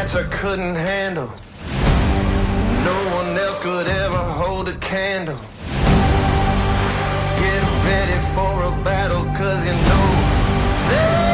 match I couldn't handle. No one else could ever hold a candle. Get ready for a battle, cause you know that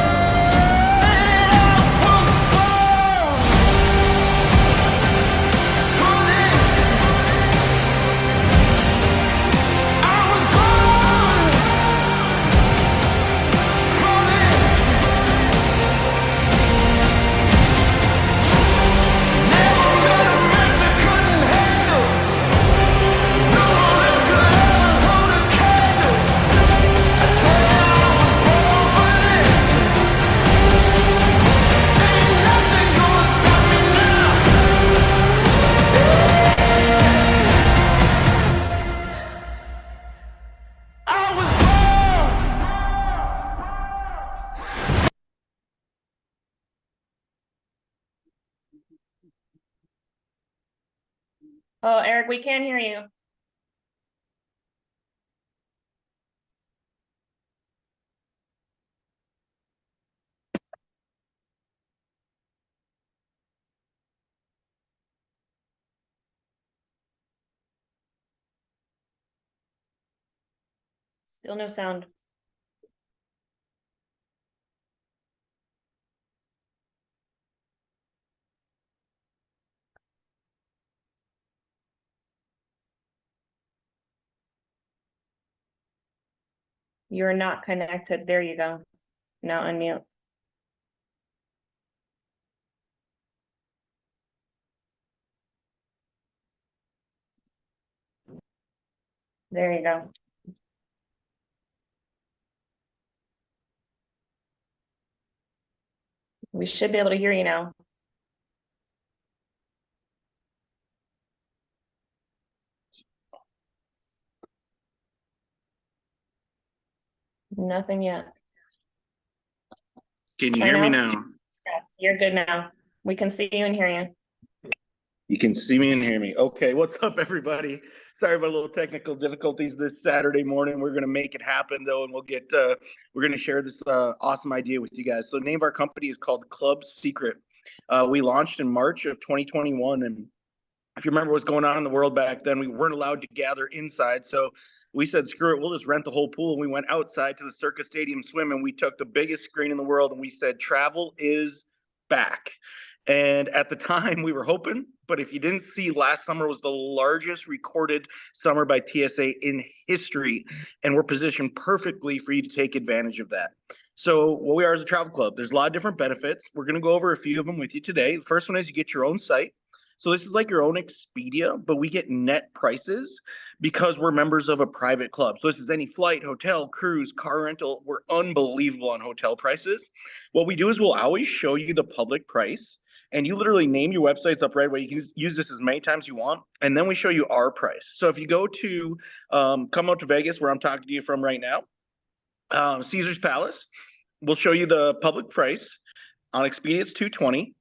Oh, Eric, we can't hear you. Still no sound. You're not connected. There you go. Now unmute. There you go. We should be able to hear you now. Nothing yet. Can you hear me now? Yeah, you're good now. We can see you and hear you. You can see me and hear me. Okay, what's up, everybody? Sorry about a little technical difficulties this Saturday morning. We're gonna make it happen though, and we're gonna share this awesome idea with you guys. So, the name of our company is called Club Secret. We launched in March of 2021, and if you remember what's going on in the world back then, we weren't allowed to gather inside. So we said, screw it, we'll just rent the whole pool. And we went outside to the Circus Stadium swim, and we took the biggest screen in the world, and we said, travel is back. And at the time, we were hoping, but if you didn't see, last summer was the largest recorded summer by TSA in history, and we're positioned perfectly for you to take advantage of that. So what we are is a travel club. There's a lot of different benefits. We're going to go over a few of them with you today. The first one is you get your own site. So this is like your own Expedia, but we get net prices because we're members of a private club. So this is any flight, hotel, cruise, car rental. We're unbelievable on hotel prices. What we do is we'll always show you the public price, and you literally name your websites up right away. You can use this as many times you want, and then we show you our price. So if you go to come out to Vegas, where I'm talking to you from right now, Caesar's Palace, we'll show you the public price. On Expedia, it's $220.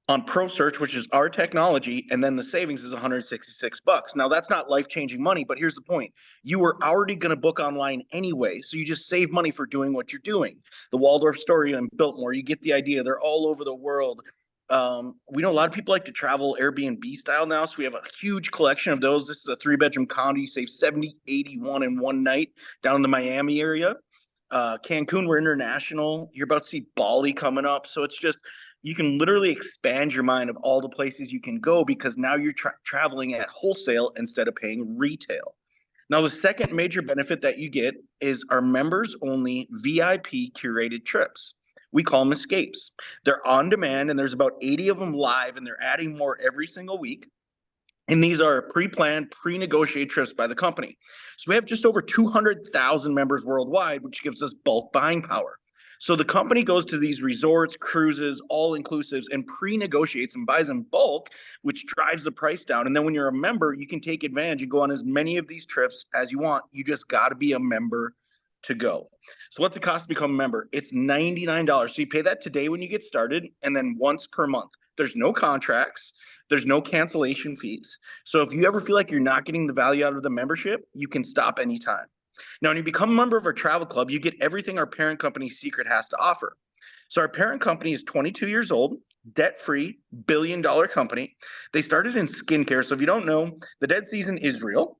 On Pro Search, which is our technology, and then the savings is $166. Now, that's not life-changing money, but here's the point. You were already going to book online anyway, so you just save money for doing what you're doing. The Waldorf Astoria and Biltmore, you get the idea. They're all over the world. We know a lot of people like to travel Airbnb style now, so we have a huge collection of those. This is a 3-bedroom condo. You save $70, $81 in one night down in the Miami area. Cancun, we're international. You're about to see Bali coming up, so it's just, you can literally expand your mind of all the places you can go because now you're traveling at wholesale instead of paying retail. Now, the second major benefit that you get is our members only VIP curated trips. We call them escapes. They're on demand, and there's about 80 of them live, and they're adding more every single week. And these are pre-planned, pre-negotiated trips by the company. So we have just over 200,000 members worldwide, which gives us bulk buying power. So the company goes to these resorts, cruises, all-inclusives, and pre-negotiates and buys in bulk, which drives the price down. And then when you're a member, you can take advantage and go on as many of these trips as you want. You just got to be a member to go. So what's the cost to become a member? It's $99. So you pay that today when you get started, and then once per month. There's no contracts. There's no cancellation fees. So if you ever feel like you're not getting the value out of the membership, you can stop anytime. Now, when you become a member of our travel club, you get everything our parent company Secret has to offer. So our parent company is 22 years old. debt-free, billion-dollar company. They started in skincare. So if you don't know, the Dead Sea's in Israel.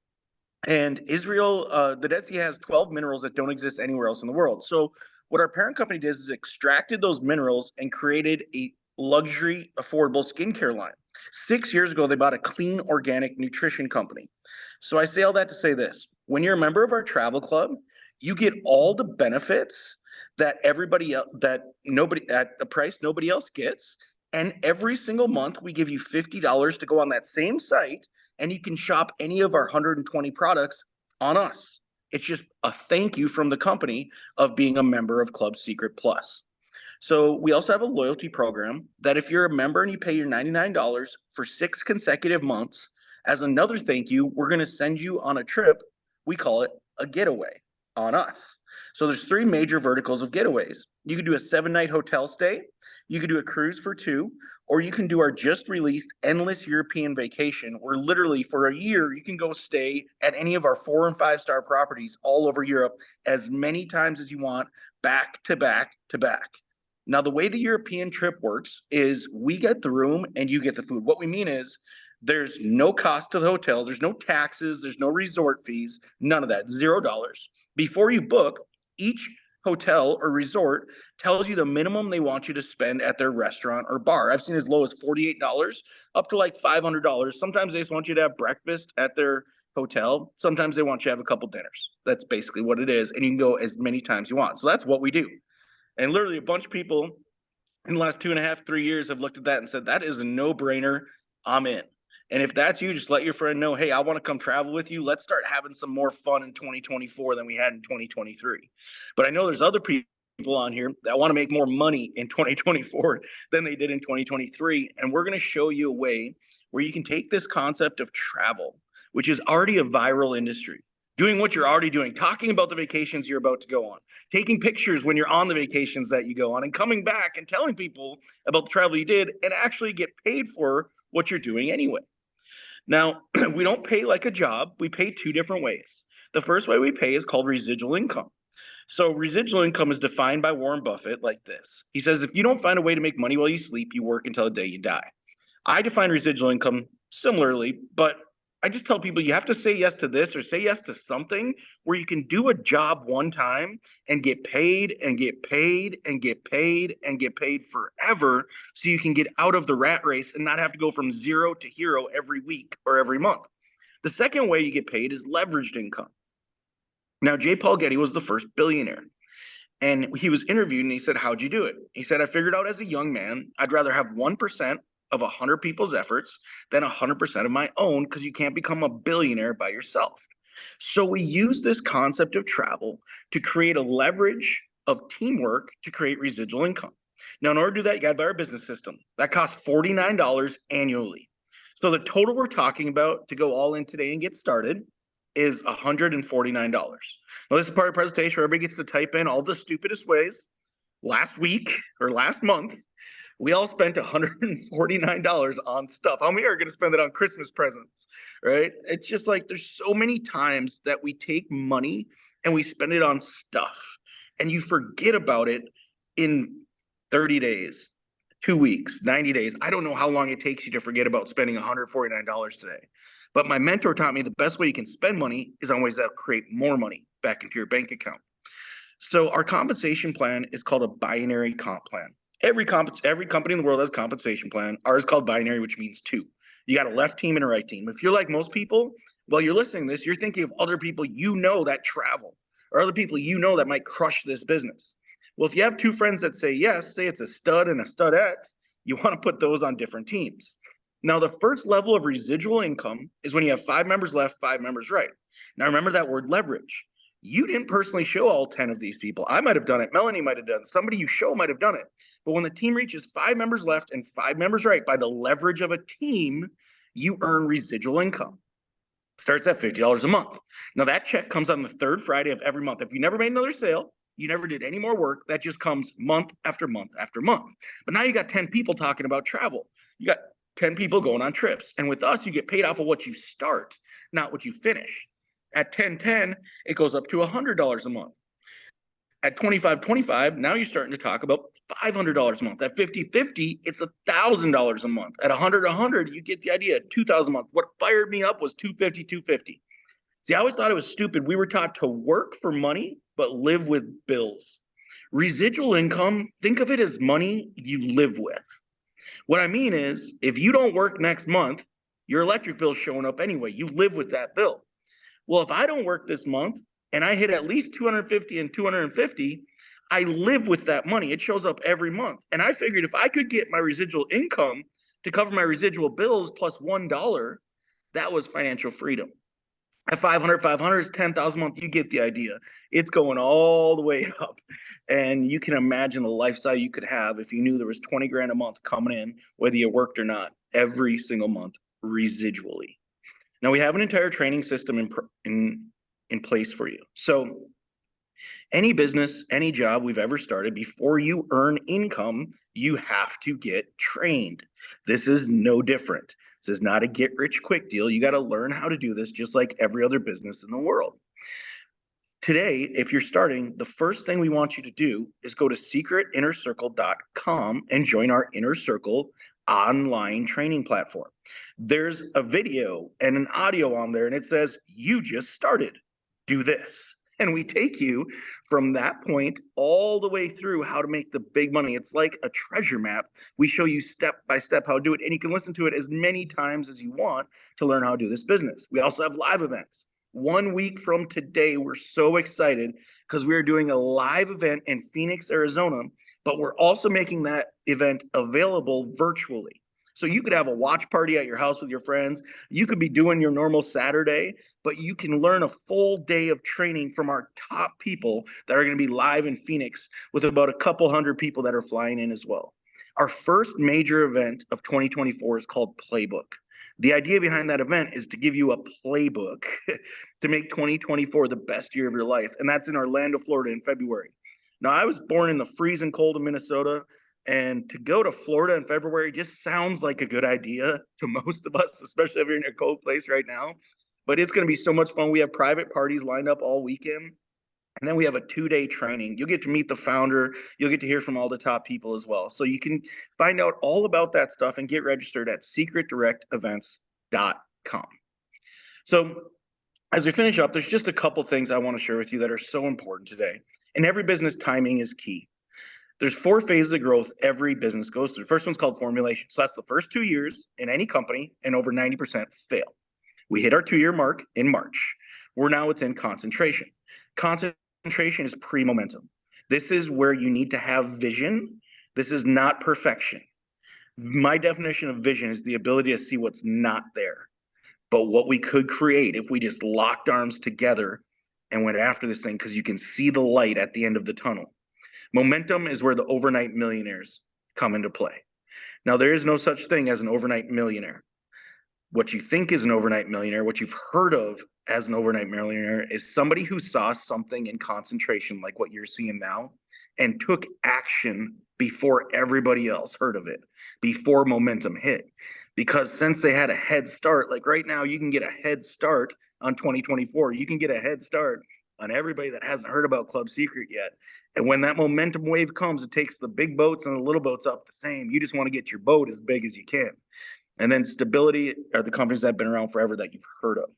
And Israel, the Dead Sea has 12 minerals that don't exist anywhere else in the world. So what our parent company did is extracted those minerals and created a luxury, affordable skincare line. 6 years ago, they bought a clean, organic nutrition company. So I say all that to say this. When you're a member of our travel club, you get all the benefits that everybody else, that nobody, at a price nobody else gets. And every single month, we give you $50 to go on that same site, and you can shop any of our 120 products on us. It's just a thank you from the company of being a member of Club Secret Plus. So we also have a loyalty program that if you're a member and you pay your $99 for 6 consecutive months, as another thank you, we're going to send you on a trip. We call it a getaway on us. So there's 3 major verticals of getaways. You could do a 7-night hotel stay, you could do a cruise for 2, or you can do our just released endless European vacation, where literally for a year you can go stay at any of our 4 and 5-star properties all over Europe as many times as you want, back to back to back. Now, the way the European trip works is we get the room and you get the food. What we mean is there's no cost to the hotel, there's no taxes, there's no resort fees, none of that, $0. Before you book, each hotel or resort tells you the minimum they want you to spend at their restaurant or bar. I've seen as low as $48 up to like $500. Sometimes they just want you to have breakfast at their hotel. Sometimes they want you to have a couple dinners. That's basically what it is. And you can go as many times you want. So that's what we do. And literally a bunch of people in the last 2.5, 3 years have looked at that and said, that is a no-brainer. I'm in. And if that's you, just let your friend know, hey, I want to come travel with you. Let's start having some more fun in 2024 than we had in 2023. But I know there's other people on here that want to make more money in 2024 than they did in 2023. And we're going to show you a way where you can take this concept of travel, which is already a viral industry, doing what you're already doing, talking about the vacations you're about to go on, taking pictures when you're on the vacations that you go on, and coming back and telling people about the travel you did and actually get paid for what you're doing anyway. Now, we don't pay like a job. We pay 2 different ways. The first way we pay is called residual income. So residual income is defined by Warren Buffett like this. He says, if you don't find a way to make money while you sleep, you work until the day you die. I define residual income similarly, but I just tell people you have to say yes to this or say yes to something where you can do a job one time and get paid and get paid and get paid and get paid forever, so you can get out of the rat race and not have to go from 0 to hero every week or every month. The second way you get paid is leveraged income. Now, J. Paul Getty was the first billionaire. And he was interviewed and he said, how'd you do it? He said, I figured out as a young man, I'd rather have 1% of 100 people's efforts than 100% of my own, because you can't become a billionaire by yourself. So we use this concept of travel to create a leverage of teamwork to create residual income. Now, in order to do that, you got to buy our business system. That costs $49 annually. So the total we're talking about to go all in today and get started is $149. Now, this is part of the presentation where everybody gets to type in all the stupidest ways. Last week or last month, we all spent $149 on stuff. How many are going to spend it on Christmas presents, right? It's just like there's so many times that we take money and we spend it on stuff, and you forget about it in 30 days, 2 weeks, 90 days. I don't know how long it takes you to forget about spending $149 today. But my mentor taught me the best way you can spend money is on ways that create more money back into your bank account. So our compensation plan is called a binary comp plan. Every company in the world has a compensation plan. Ours is called binary, which means 2. You got a left team and a right team. If you're like most people, while you're listening to this, you're thinking of other people you know that travel, or other people you know that might crush this business. Well, if you have 2 friends that say yes, say it's a stud and a studette, you want to put those on different teams. Now, the first level of residual income is when you have 5 members left, 5 members right. Now, remember that word leverage. You didn't personally show all 10 of these people. I might have done it. Melanie might have done it. Somebody you show might have done it. But when the team reaches 5 members left and 5 members right, by the leverage of a team, you earn residual income. Starts at $50 a month. Now, that check comes on the 3rd Friday of every month. If you never made another sale, you never did any more work, that just comes month after month after month. But now you got 10 people talking about travel. You got 10 people going on trips. And with us, you get paid off of what you start, not what you finish. At 10-10, it goes up to $100 a month. At 25-25, now you're starting to talk about $500 a month. At 50/50, it's $1,000 a month. At 100/100, you get the idea. 2,000 a month. What fired me up was 250, 250. See, I always thought it was stupid. We were taught to work for money, but live with bills. Residual income, think of it as money you live with. What I mean is, if you don't work next month, your electric bill's showing up anyway. You live with that bill. Well, if I don't work this month and I hit at least 250 and 250, I live with that money. It shows up every month. And I figured if I could get my residual income to cover my residual bills plus $1, that was financial freedom. At 500 is 10,000 a month. You get the idea. It's going all the way up. And you can imagine the lifestyle you could have if you knew there was 20 grand a month coming in, whether you worked or not, every single month, residually. Now we have an entire training system in place for you. So any business, any job we've ever started, before you earn income, you have to get trained. This is no different. This is not a get rich quick deal. You got to learn how to do this just like every other business in the world. Today, if you're starting, the first thing we want you to do is go to secretinnercircle.com and join our Inner Circle online training platform. There's a video and an audio on there, and it says, you just started. Do this. And we take you from that point all the way through how to make the big money. It's like a treasure map. We show you step by step how to do it, and you can listen to it as many times as you want to learn how to do this business. We also have live events. 1 week from today, we're so excited because we are doing a live event in Phoenix, Arizona, but we're also making that event available virtually. So you could have a watch party at your house with your friends. You could be doing your normal Saturday, but you can learn a full day of training from our top people that are going to be live in Phoenix with about a couple hundred people that are flying in as well. Our first major event of 2024 is called Playbook. The idea behind that event is to give you a playbook to make 2024 the best year of your life. And that's in Orlando, Florida in February. Now, I was born in the freezing cold of Minnesota. And to go to Florida in February just sounds like a good idea to most of us, especially if you're in a cold place right now. But it's going to be so much fun. We have private parties lined up all weekend. And then we have a 2-day training. You'll get to meet the founder. You'll get to hear from all the top people as well. So you can find out all about that stuff and get registered at secretdirectevents.com. So as we finish up, there's just a couple things I want to share with you that are so important today. In every business, timing is key. There's 4 phases of growth every business goes through. The first one's called formulation. So that's the first 2 years in any company, and over 90% fail. We hit our 2-year mark in March. It's in concentration. Concentration is pre-momentum. This is where you need to have vision. This is not perfection. My definition of vision is the ability to see what's not there, but what we could create if we just locked arms together and went after this thing, because you can see the light at the end of the tunnel. Momentum is where the overnight millionaires come into play. Now, there is no such thing as an overnight millionaire. What you think is an overnight millionaire, what you've heard of as an overnight millionaire, is somebody who saw something in concentration like what you're seeing now and took action before everybody else heard of it, before momentum hit. Because since they had a head start, like right now, you can get a head start on 2024. You can get a head start on everybody that hasn't heard about Club Secret yet. And when that momentum wave comes, it takes the big boats and the little boats up the same. You just want to get your boat as big as you can. And then stability are the companies that have been around forever that you've heard of.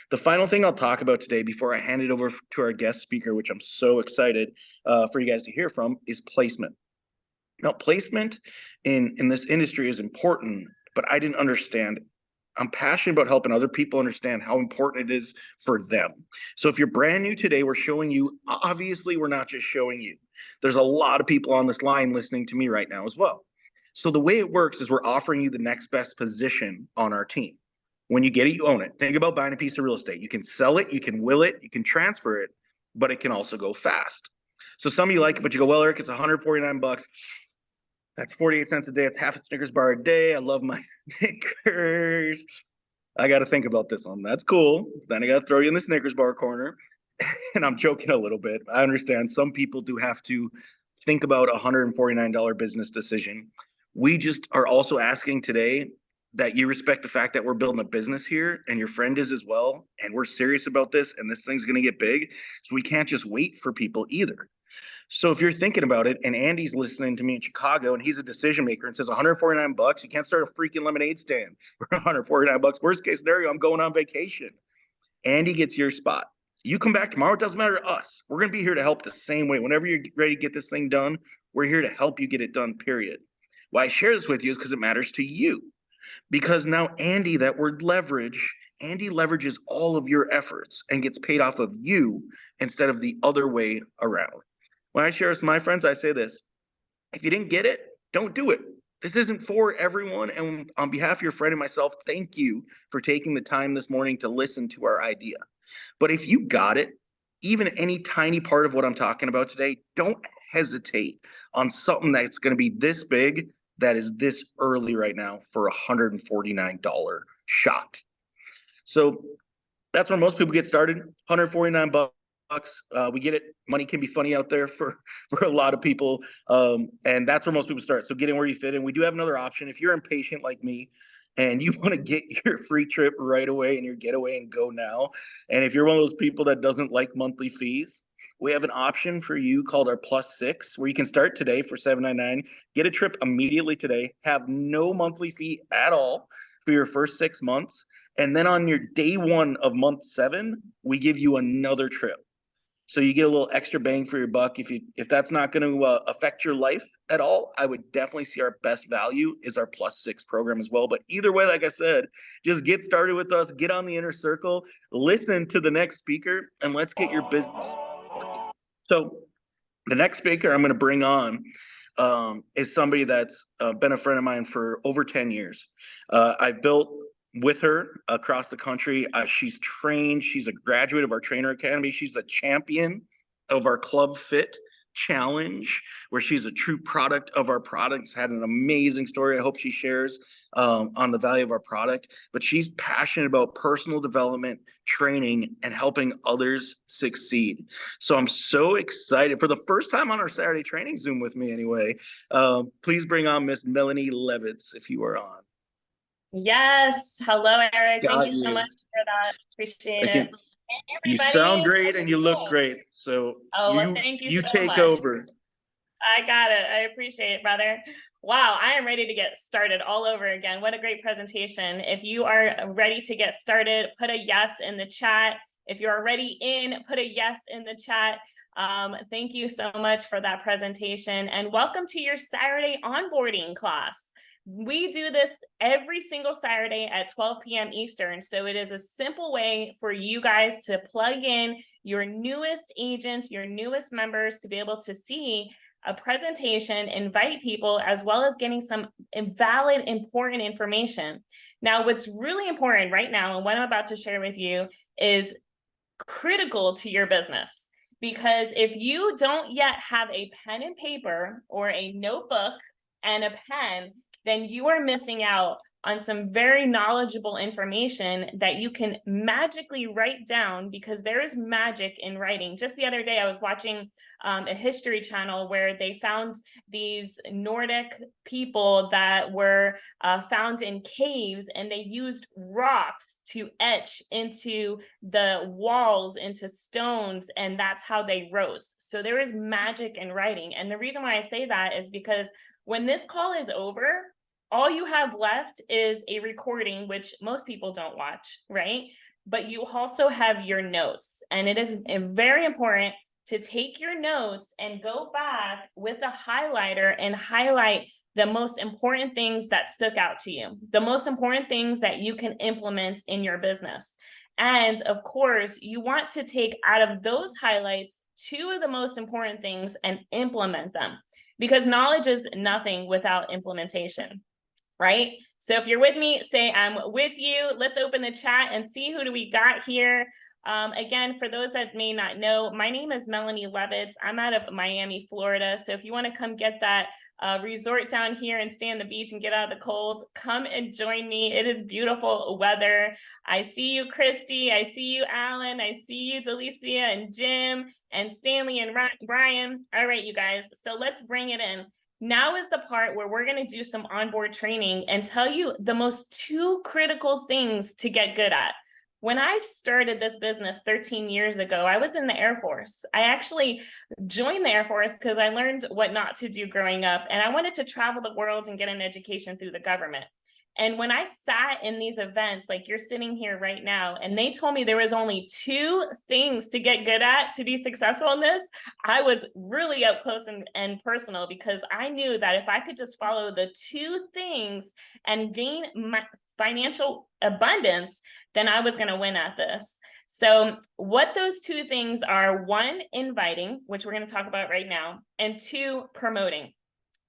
The final thing I'll talk about today before I hand it over to our guest speaker, which I'm so excited for you guys to hear from, is placement. Now, placement in this industry is important, but I didn't understand it. I'm passionate about helping other people understand how important it is for them. So if you're brand new today, we're showing you, obviously we're not just showing you. There's a lot of people on this line listening to me right now as well. So the way it works is we're offering you the next best position on our team. When you get it, you own it. Think about buying a piece of real estate. You can sell it, you can will it, you can transfer it, but it can also go fast. So some of you like it, but you go, well, Eric, it's $149. That's 48 cents a day. It's half a Snickers bar a day. I love my Snickers. I got to think about this one. That's cool. Then I got to throw you in the Snickers bar corner. And I'm joking a little bit. I understand some people do have to think about a $149 business decision. We just are also asking today that you respect the fact that we're building a business here and your friend is as well. And we're serious about this and this thing's going to get big. So we can't just wait for people either. So if you're thinking about it, and Andy's listening to me in Chicago, and he's a decision maker and says $149, you can't start a freaking lemonade stand for $149. Worst case scenario, I'm going on vacation. Andy gets your spot. You come back tomorrow, it doesn't matter to us. We're going to be here to help the same way. Whenever you're ready to get this thing done, we're here to help you get it done, period. Why I share this with you is because it matters to you. Because now Andy, that word leverage, Andy leverages all of your efforts and gets paid off of you instead of the other way around. When I share this with my friends, I say this: if you didn't get it, don't do it. This isn't for everyone. And on behalf of your friend and myself, thank you for taking the time this morning to listen to our idea. But if you got it, even any tiny part of what I'm talking about today, don't hesitate on something that's going to be this big, that is this early right now, for a $149 shot. So that's where most people get started, $149. We get it. Money can be funny out there for a lot of people. And that's where most people start. So getting where you fit in. We do have another option. If you're impatient like me and you want to get your free trip right away and your getaway and go now, and if you're one of those people that doesn't like monthly fees, we have an option for you called our +6, where you can start today for $7.99, get a trip immediately today, have no monthly fee at all for your first 6 months. And then on your day 1 of month 7, we give you another trip. So you get a little extra bang for your buck. If that's not going to affect your life at all, I would definitely see our best value is our +6 program as well. But either way, like I said, just get started with us, get on the inner circle, listen to the next speaker, and let's get your business. So the next speaker I'm going to bring on is somebody that's been a friend of mine for over 10 years. I've built with her across the country. She's trained. She's a graduate of our Trainer Academy. She's a champion of our Club Fit Challenge, where she's a true product of our products. Had an amazing story. I hope she shares on the value of our product. But she's passionate about personal development, training, and helping others succeed. So I'm so excited for the first time on our Saturday training Zoom with me anyway. Please bring on Miss Melanie Levitz if you are on. Yes. Hello, Eric. Thank you so much for that. Appreciate it. Hey, you sound great and you look great. So thank you so take much. over. I got it. I appreciate it, brother. Wow, I am ready to get started all over again. What a great presentation. If you are ready to get started, put a yes in the chat. If you're already in, put a yes in the chat. Thank you so much for that presentation, and welcome to your Saturday onboarding class. We do this every single Saturday at 12 p.m. Eastern. So it is a simple way for you guys to plug in your newest agents, your newest members, to be able to see a presentation, invite people, as well as getting some valid, important information. Now, what's really important right now, and what I'm about to share with you, is critical to your business. Because if you don't yet have a pen and paper or a notebook and a pen, then you are missing out on some very knowledgeable information that you can magically write down, because there is magic in writing. Just the other day, I was watching a history channel where they found these Nordic people that were found in caves, and they used rocks to etch into the walls, into stones, and that's how they wrote. So there is magic in writing. And the reason why I say that is because when this call is over, all you have left is a recording, which most people don't watch, right? But you also have your notes. And it is very important to take your notes and go back with a highlighter and highlight the most important things that stuck out to you, the most important things that you can implement in your business. And of course, you want to take out of those highlights 2 of the most important things and implement them, because knowledge is nothing without implementation, right? So if you're with me, say I'm with you. Let's open the chat and see who do we got here. Again, for those that may not know, my name is Melanie Levitz. I'm out of Miami, Florida. So if you want to come get that resort down here and stay on the beach and get out of the cold, come and join me. It is beautiful weather. I see you, Christy. I see you, Alan. I see you, Delicia and Jim and Stanley and Brian. All right, you guys. So let's bring it in. Now is the part where we're going to do some onboard training and tell you the most 2 critical things to get good at. When I started this business 13 years ago, I was in the Air Force. I actually joined the Air Force because I learned what not to do growing up, and I wanted to travel the world and get an education through the government. And when I sat in these events, like you're sitting here right now, and they told me there was only 2 things to get good at to be successful in this, I was really up close and personal, because I knew that if I could just follow the 2 things and gain my financial abundance, then I was going to win at this. So what those 2 things are: 1, inviting, which we're going to talk about right now, and 2, promoting.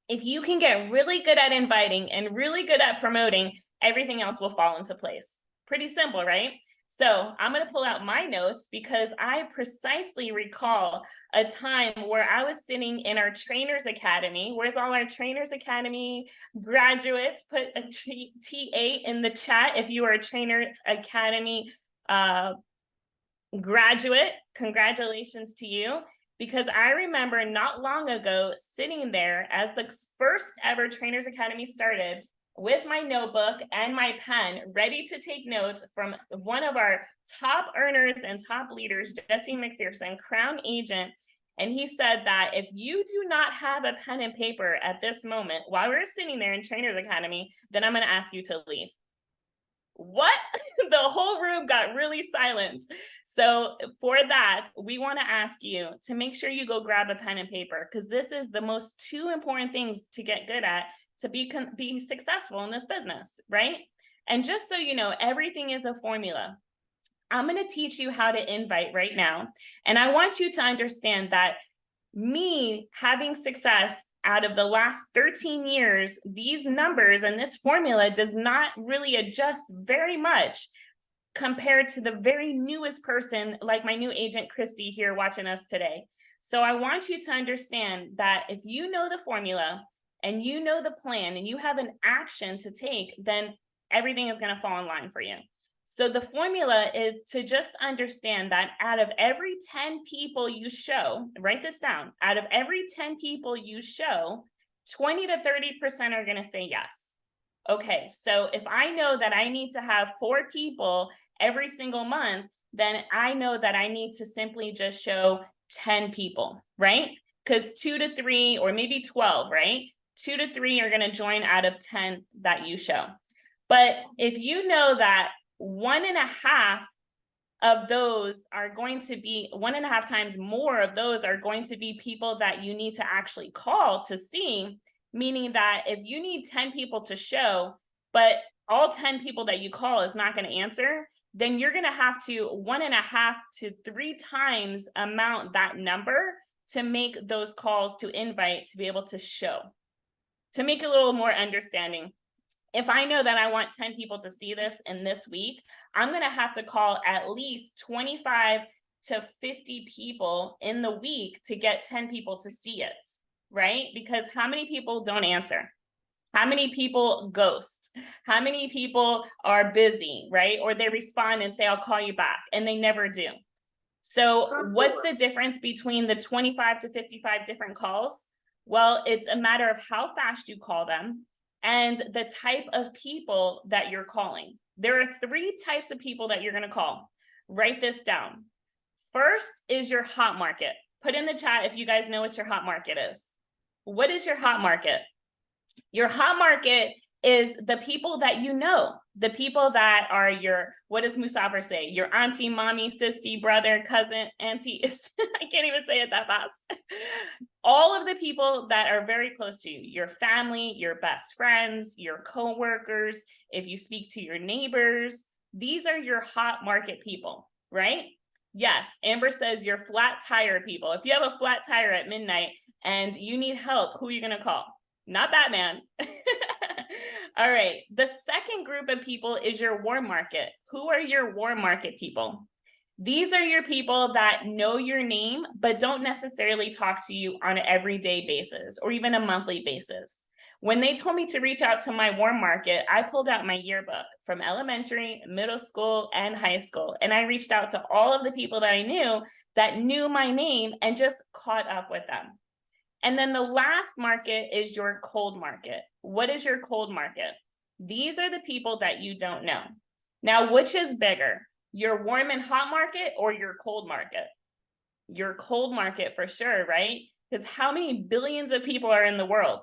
If you can get really good at inviting and really good at promoting, everything else will fall into place. Pretty simple, right? So I'm going to pull out my notes, because I precisely recall a time where I was sitting in our Trainers Academy. Where's all our Trainers Academy graduates? Put a TA in the chat if you are a Trainers Academy graduate. Congratulations to you. Because I remember not long ago sitting there as the first ever Trainers Academy started, with my notebook and my pen, ready to take notes from one of our top earners and top leaders, Jesse McPherson, Crown Agent. And he said that if you do not have a pen and paper at this moment, while we're sitting there in Trainers Academy, then I'm going to ask you to leave. What? The whole room got really silent. So for that, we want to ask you to make sure you go grab a pen and paper, because this is the most 2 important things to get good at to be successful in this business, right? And just so you know, everything is a formula. I'm going to teach you how to invite right now. And I want you to understand that me having success out of the last 13 years, these numbers and this formula does not really adjust very much compared to the very newest person, like my new agent, Christy, here watching us today. So I want you to understand that if you know the formula and you know the plan and you have an action to take, then everything is going to fall in line for you. So the formula is to just understand that out of every 10 people you show, write this down, out of every 10 people you show, 20 to 30% are going to say yes. Okay, so if I know that I need to have 4 people every single month, then I know that I need to simply just show 10 people, right? Because 2 to 3 or maybe 12, right? 2 to 3 are going to join out of 10 that you show. But if you know that 1.5 of those are going to be 1.5 times more of those are going to be people that you need to actually call to see, meaning that if you need 10 people to show, but all 10 people that you call is not going to answer, then you're going to have to 1.5 to 3 times amount that number to make those calls to invite to be able to show. To make it a little more understanding, if I know that I want 10 people to see this in this week, I'm going to have to call at least 25 to 50 people in the week to get 10 people to see it, right? Because how many people don't answer? How many people ghost? How many people are busy, right? Or they respond and say, I'll call you back, and they never do. So what's the difference between the 25 to 55 different calls? Well, it's a matter of how fast you call them and the type of people that you're calling. There are 3 types of people that you're going to call. Write this down. First is your hot market. Put in the chat if you guys know what your hot market is. What is your hot market? Your hot market is the people that you know, the people that are your, what does Musafer say? Your auntie, mommy, sister, brother, cousin, auntie. I can't even say it that fast. All of the people that are very close to you, your family, your best friends, your coworkers, if you speak to your neighbors, these are your hot market people, right? Yes, Amber says your flat tire people. If you have a flat tire at midnight and you need help, who are you going to call? Not Batman. All right. The second group of people is your warm market. Who are your warm market people? These are your people that know your name, but don't necessarily talk to you on an everyday basis or even a monthly basis. When they told me to reach out to my warm market, I pulled out my yearbook from elementary, middle school, and high school. And I reached out to all of the people that I knew my name and just caught up with them. And then the last market is your cold market. What is your cold market? These are the people that you don't know. Now, which is bigger? Your warm and hot market or your cold market? Your cold market for sure, right? Because how many billions of people are in the world?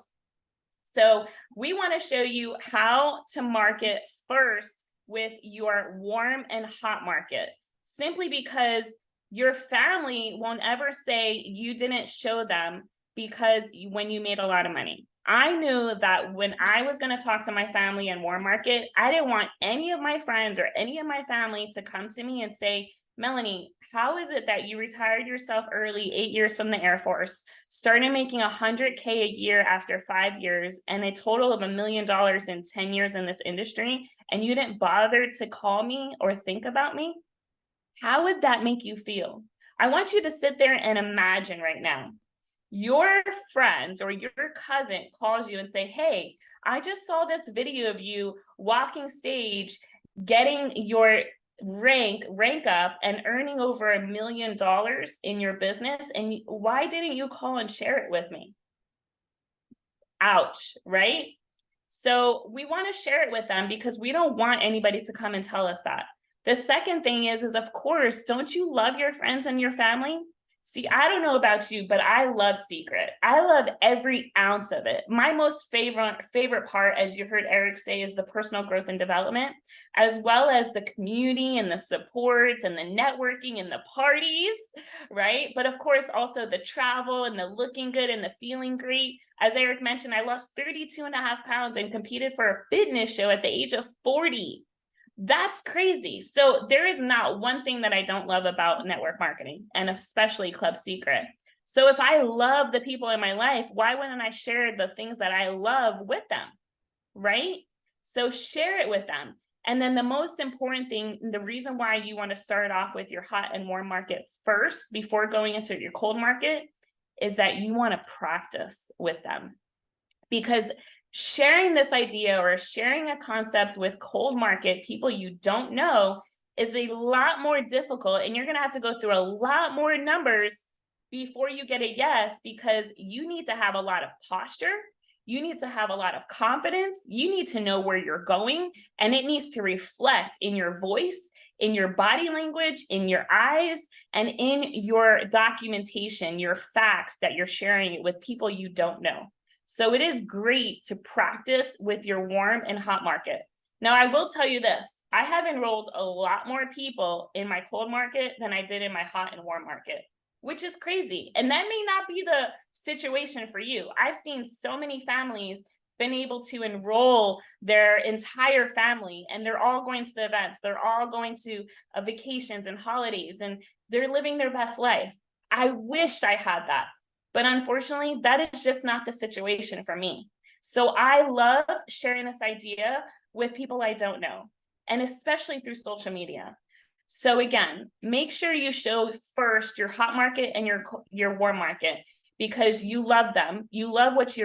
So we want to show you how to market first with your warm and hot market, simply because your family won't ever say you didn't show them because when you made a lot of money. I knew that when I was going to talk to my family in warm market, I didn't want any of my friends or any of my family to come to me and say, Melanie, how is it that you retired yourself early, 8 years from the Air Force, started making $100K a year after 5 years, and a total of $1 million in 10 years in this industry, and you didn't bother to call me or think about me? How would that make you feel? I want you to sit there and imagine right now. Your friend or your cousin calls you and say, hey, I just saw this video of you walking stage, getting your rank up and earning over $1 million in your business. And why didn't you call and share it with me? Ouch, right? So we want to share it with them because we don't want anybody to come and tell us that. The second thing is of course, don't you love your friends and your family? See, I don't know about you, but I love secret. I love every ounce of it. My most favorite part, as you heard Eric say, is the personal growth and development, as well as the community and the support and the networking and the parties, right? But of course, also the travel and the looking good and the feeling great. As Eric mentioned, I lost 32.5 pounds and competed for a fitness show at the age of 40. That's crazy. So there is not one thing that I don't love about network marketing, and especially Club Secret. So if I love the people in my life, why wouldn't I share the things that I love with them, right? So share it with them. And then the most important thing, the reason why you want to start off with your hot and warm market first before going into your cold market is that you want to practice with them. Because sharing this idea or sharing a concept with cold market people you don't know is a lot more difficult, and you're going to have to go through a lot more numbers before you get a yes, because you need to have a lot of posture, you need to have a lot of confidence, you need to know where you're going, and it needs to reflect in your voice, in your body language, in your eyes, and in your documentation, your facts that you're sharing with people you don't know. So it is great to practice with your warm and hot market. Now, I will tell you this, I have enrolled a lot more people in my cold market than I did in my hot and warm market, which is crazy. And that may not be the situation for you. I've seen so many families been able to enroll their entire family, and they're all going to the events. They're all going to vacations and holidays, and they're living their best life. I wished I had that. But unfortunately, that is just not the situation for me. So I love sharing this idea with people I don't know, and especially through social media. So again, make sure you show first your hot market and your warm market, because you love them. You love what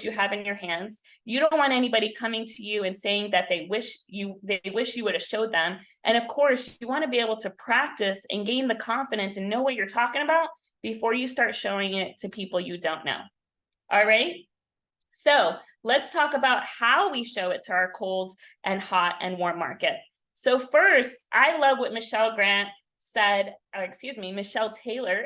you have in your hands. You don't want anybody coming to you and saying that they wish you would have showed them. And of course, you want to be able to practice and gain the confidence and know what you're talking about before you start showing it to people you don't know. All right. So let's talk about how we show it to our cold and hot and warm market. So first, I love what Michelle Taylor,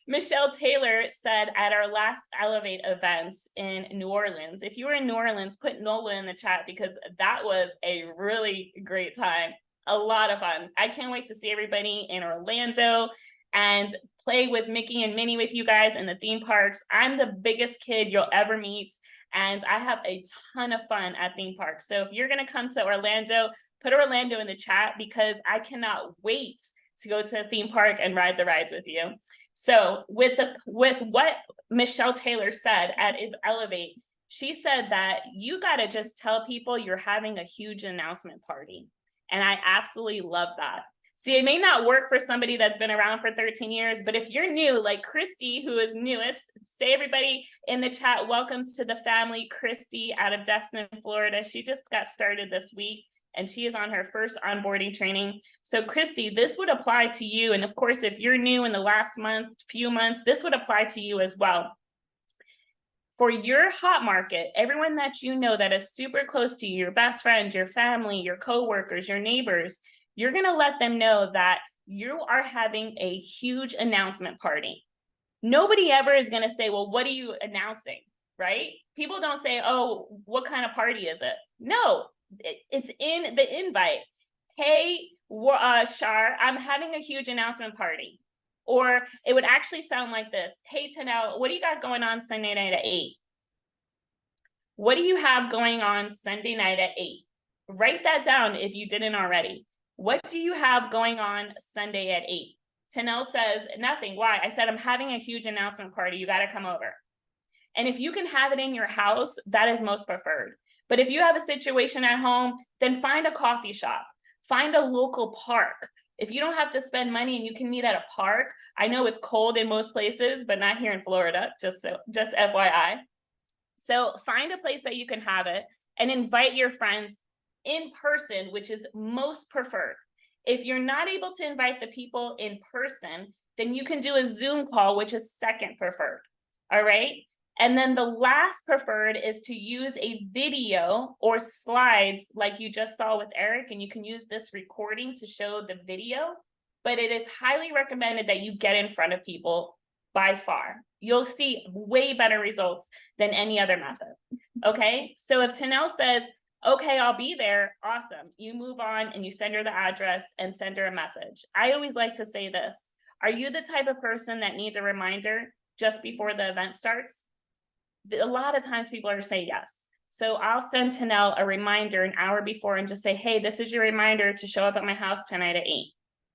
Michelle Taylor said at our last Elevate events in New Orleans. If you were in New Orleans, put NOLA in the chat, because that was a really great time. A lot of fun. I can't wait to see everybody in Orlando and play with Mickey and Minnie with you guys in the theme parks. I'm the biggest kid you'll ever meet, and I have a ton of fun at theme parks. So if you're going to come to Orlando, put Orlando in the chat, because I cannot wait to go to a theme park and ride the rides with you. So with what Michelle Taylor said at Elevate, she said that you got to just tell people you're having a huge announcement party. And I absolutely love that. See, it may not work for somebody that's been around for 13 years, but if you're new, like Christy, who is newest, say everybody in the chat, welcome to the family, Christy out of Destin, Florida. She just got started this week, and she is on her first onboarding training. So Christy, this would apply to you. And of course, if you're new in the last few months, this would apply to you as well. For your hot market, everyone that you know that is super close to you, your best friends, your family, your coworkers, your neighbors, You're going to let them know that you are having a huge announcement party. Nobody ever is going to say, well, what are you announcing? Right? People don't say, oh, what kind of party is it? No, it's in the invite. Hey, Shar, I'm having a huge announcement party. Or it would actually sound like this. Hey, Tanel, what do you got going on Sunday night at 8? What do you have going on Sunday night at 8? Write that down if you didn't already. What do you have going on Sunday at 8? Tanel says, nothing. Why? I said, I'm having a huge announcement party. You got to come over. And if you can have it in your house, that is most preferred. But if you have a situation at home, then find a coffee shop, find a local park. If you don't have to spend money and you can meet at a park, I know it's cold in most places, but not here in Florida, just FYI. So find a place that you can have it and invite your friends in person, which is most preferred. If you're not able to invite the people in person, then you can do a Zoom call, which is second preferred. All right. And then the last preferred is to use a video or slides like you just saw with Eric, and you can use this recording to show the video, but it is highly recommended that you get in front of people by far. You'll see way better results than any other method. Okay, so if Tanel says, okay, I'll be there, awesome. You move on and you send her the address and send her a message. I always like to say this. Are you the type of person that needs a reminder just before the event starts? A lot of times people are saying yes. So I'll send Tanel a reminder an hour before and just say, hey, this is your reminder to show up at my house tonight at 8.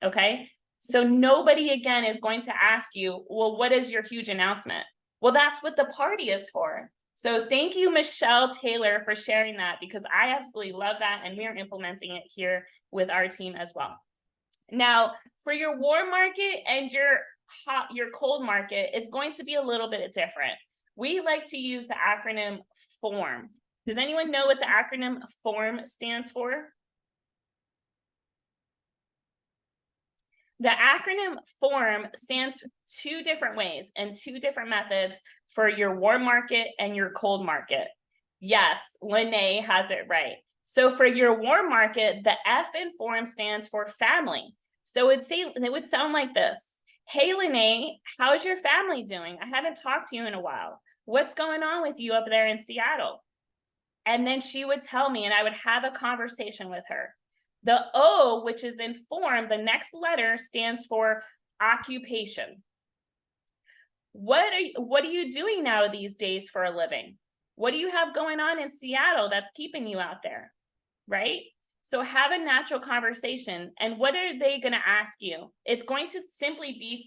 Okay. So nobody again is going to ask you, well, what is your huge announcement? Well, that's what the party is for. So thank you, Michelle Taylor, for sharing that, because I absolutely love that. And we are implementing it here with our team as well. Now, for your warm market and your cold market, it's going to be a little bit different. We like to use the acronym FORM. Does anyone know what the acronym FORM stands for? The acronym FORM stands 2 different ways and 2 different methods for your warm market and your cold market. Yes, Lene has it right. So for your warm market, the F in FORM stands for family. So it would sound like this. Hey, Lene, how's your family doing? I haven't talked to you in a while. What's going on with you up there in Seattle? And then she would tell me, and I would have a conversation with her. The O, which is in FORM, the next letter stands for occupation. What are you doing now these days for a living? What do you have going on in Seattle that's keeping you out there, right? So have a natural conversation. And what are they going to ask you? It's going to simply be,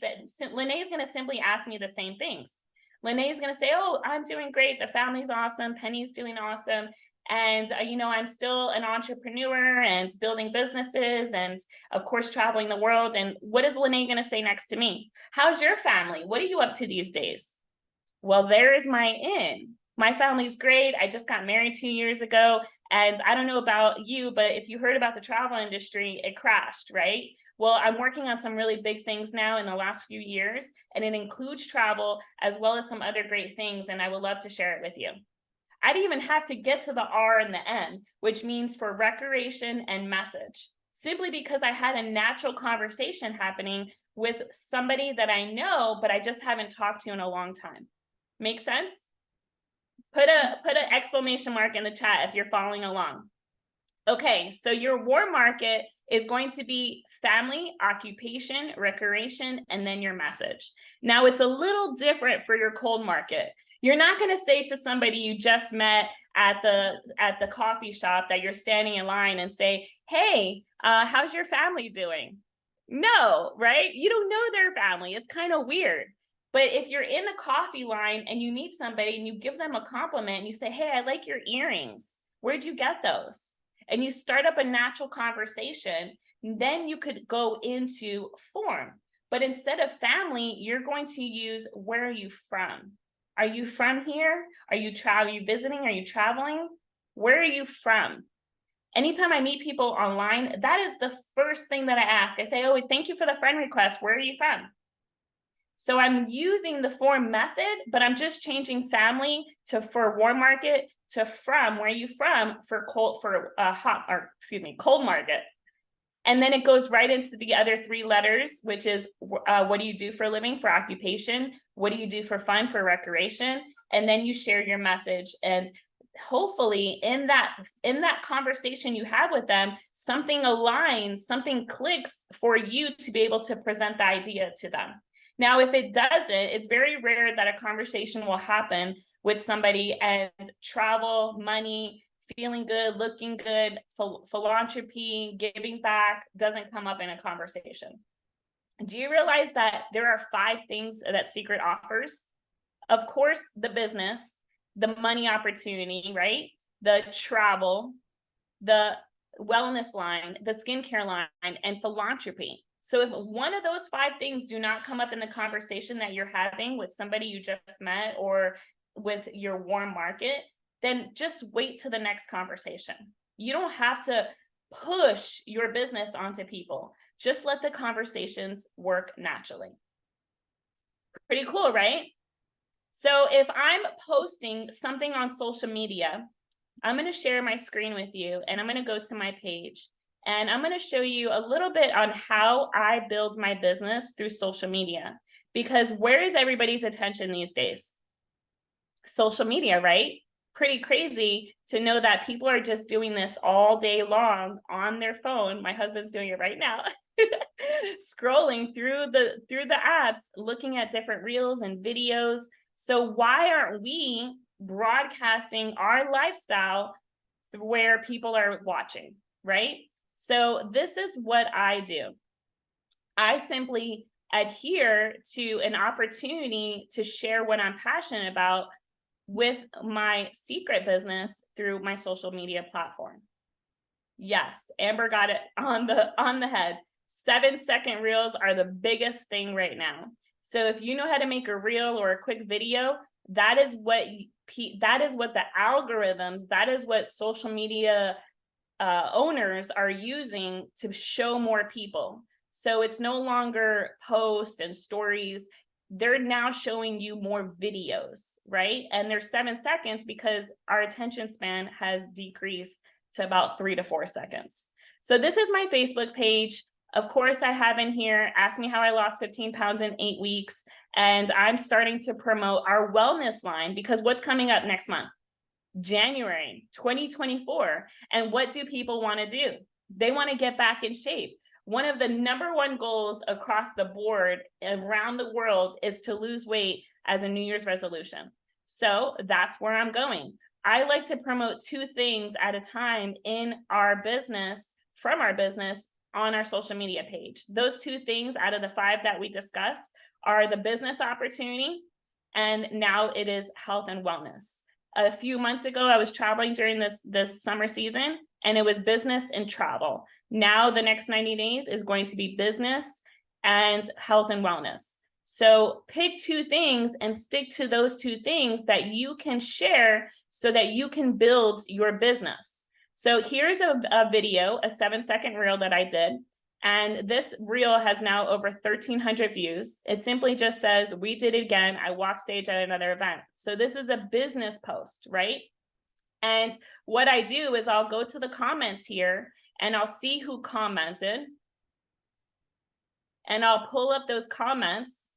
Lene is going to simply ask me the same things. Lene is going to say, oh, I'm doing great. The family's awesome. Penny's doing awesome. And, I'm still an entrepreneur and building businesses and, of course, traveling the world. And what is Lene going to say next to me? How's your family? What are you up to these days? Well, there is my in. My family's great. I just got married 2 years ago. And I don't know about you, but if you heard about the travel industry, it crashed, right? Well, I'm working on some really big things now in the last few years, and it includes travel as well as some other great things. And I would love to share it with you. I didn't even have to get to the R and the M, which means for recreation and message, simply because I had a natural conversation happening with somebody that I know, but I just haven't talked to in a long time. Make sense? Put an exclamation mark in the chat if you're following along. Okay, so your warm market is going to be family, occupation, recreation, and then your message. Now it's a little different for your cold market. You're not going to say to somebody you just met at the coffee shop that you're standing in line and say, hey, how's your family doing? No, right? You don't know their family. It's kind of weird. But if you're in the coffee line and you meet somebody and you give them a compliment and you say, hey, I like your earrings. Where'd you get those? And you start up a natural conversation, then you could go into form. But instead of family, you're going to use, where are you from? Are you from here? Are you visiting? Are you traveling? Where are you from? Anytime I meet people online, that is the first thing that I ask. I say, oh, thank you for the friend request. Where are you from? So I'm using the form method, but I'm just changing family for warm market to from, where are you from, for cold market. And then it goes right into the other 3 letters, which is what do you do for a living, for occupation? What do you do for fun, for recreation? And then you share your message. And hopefully in that conversation you have with them, something aligns, something clicks for you to be able to present the idea to them. Now, if it doesn't, it's very rare that a conversation will happen with somebody and travel, money, feeling good, looking good, philanthropy, giving back doesn't come up in a conversation. Do you realize that there are 5 things that Secret offers? Of course, the business, the money opportunity, right? The travel, the wellness line, the skincare line, and philanthropy. So if one of those 5 things do not come up in the conversation that you're having with somebody you just met or with your warm market, then just wait to the next conversation. You don't have to push your business onto people. Just let the conversations work naturally. Pretty cool, right? So if I'm posting something on social media, I'm going to share my screen with you, and I'm going to go to my page, and I'm going to show you a little bit on how I build my business through social media. Because where is everybody's attention these days? Social media, right? Pretty crazy to know that people are just doing this all day long on their phone. My husband's doing it right now. Scrolling through the apps, looking at different reels and videos. So why aren't we broadcasting our lifestyle where people are watching, right? So this is what I do. I simply adhere to an opportunity to share what I'm passionate about with my secret business through my social media platform. Yes, Amber got it on the head. 7-second reels are the biggest thing right now. So if you know how to make a reel or a quick video, that is what the algorithms, that is what social media owners are using to show more people. So it's no longer posts and stories. They're now showing you more videos, right? And they're 7 seconds because our attention span has decreased to about 3 to 4 seconds. So this is my Facebook page. Of course, I have in here, ask me how I lost 15 pounds in 8 weeks. And I'm starting to promote our wellness line because what's coming up next month? January 2024. And what do people want to do? They want to get back in shape. One of the #1 goals across the board around the world is to lose weight as a New Year's resolution. So that's where I'm going. I like to promote 2 things at a time in our business, from our business, on our social media page. Those 2 things out of the 5 that we discussed are the business opportunity, and now it is health and wellness. A few months ago, I was traveling during this summer season, and it was business and travel. Now the next 90 days is going to be business and health and wellness. So pick 2 things and stick to those 2 things that you can share so that you can build your business. So here's a video, a 7-second reel that I did. And this reel has now over 1,300 views. It simply just says, we did it again. I walked stage at another event. So this is a business post, right? And what I do is I'll go to the comments here and I'll see who commented. And I'll pull up those comments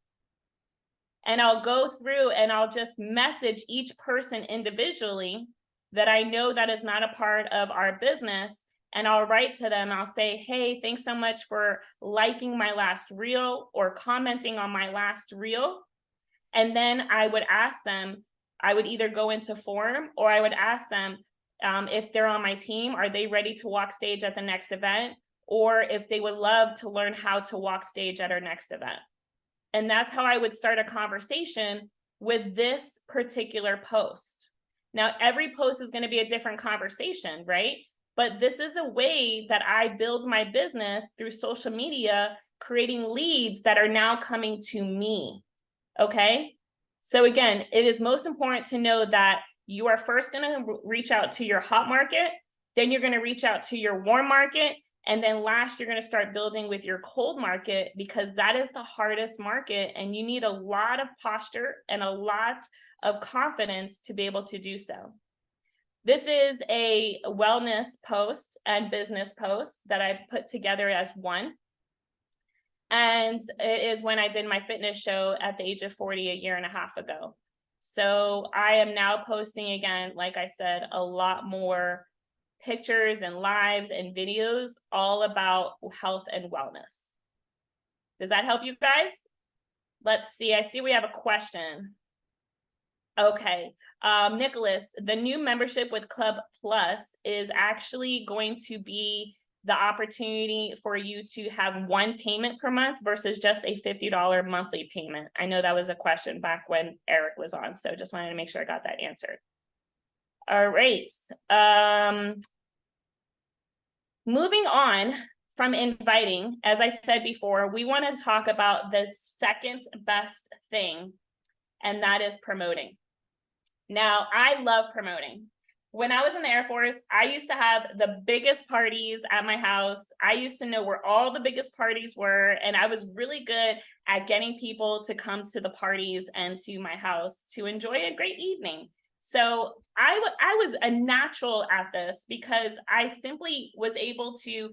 and I'll go through and I'll just message each person individually that I know that is not a part of our business. And I'll write to them, I'll say, hey, thanks so much for liking my last reel or commenting on my last reel. And then I would ask them, I would either go into forum or I would ask them if they're on my team, are they ready to walk stage at the next event? Or if they would love to learn how to walk stage at our next event. And that's how I would start a conversation with this particular post. Now, every post is going to be a different conversation, right? But this is a way that I build my business through social media, creating leads that are now coming to me. Okay. So again, it is most important to know that you are first going to reach out to your hot market, then you're going to reach out to your warm market, and then last, you're going to start building with your cold market, because that is the hardest market and you need a lot of posture and a lot of confidence to be able to do so. This is a wellness post and business post that I put together as one. And it is when I did my fitness show at the age of 40 a year and a half ago. So I am now posting again, like I said, a lot more pictures and lives and videos all about health and wellness. Does that help you guys? Let's see. I see we have a question. Okay. Nicholas, the new membership with Club Plus is actually going to be the opportunity for you to have one payment per month versus just a $50 monthly payment. I know that was a question back when Eric was on, so just wanted to make sure I got that answered. All right. Moving on from inviting, as I said before, we want to talk about the second best thing, and that is promoting. Now, I love promoting. When I was in the Air Force, I used to have the biggest parties at my house. I used to know where all the biggest parties were, and I was really good at getting people to come to the parties and to my house to enjoy a great evening. So I was a natural at this because I simply was able to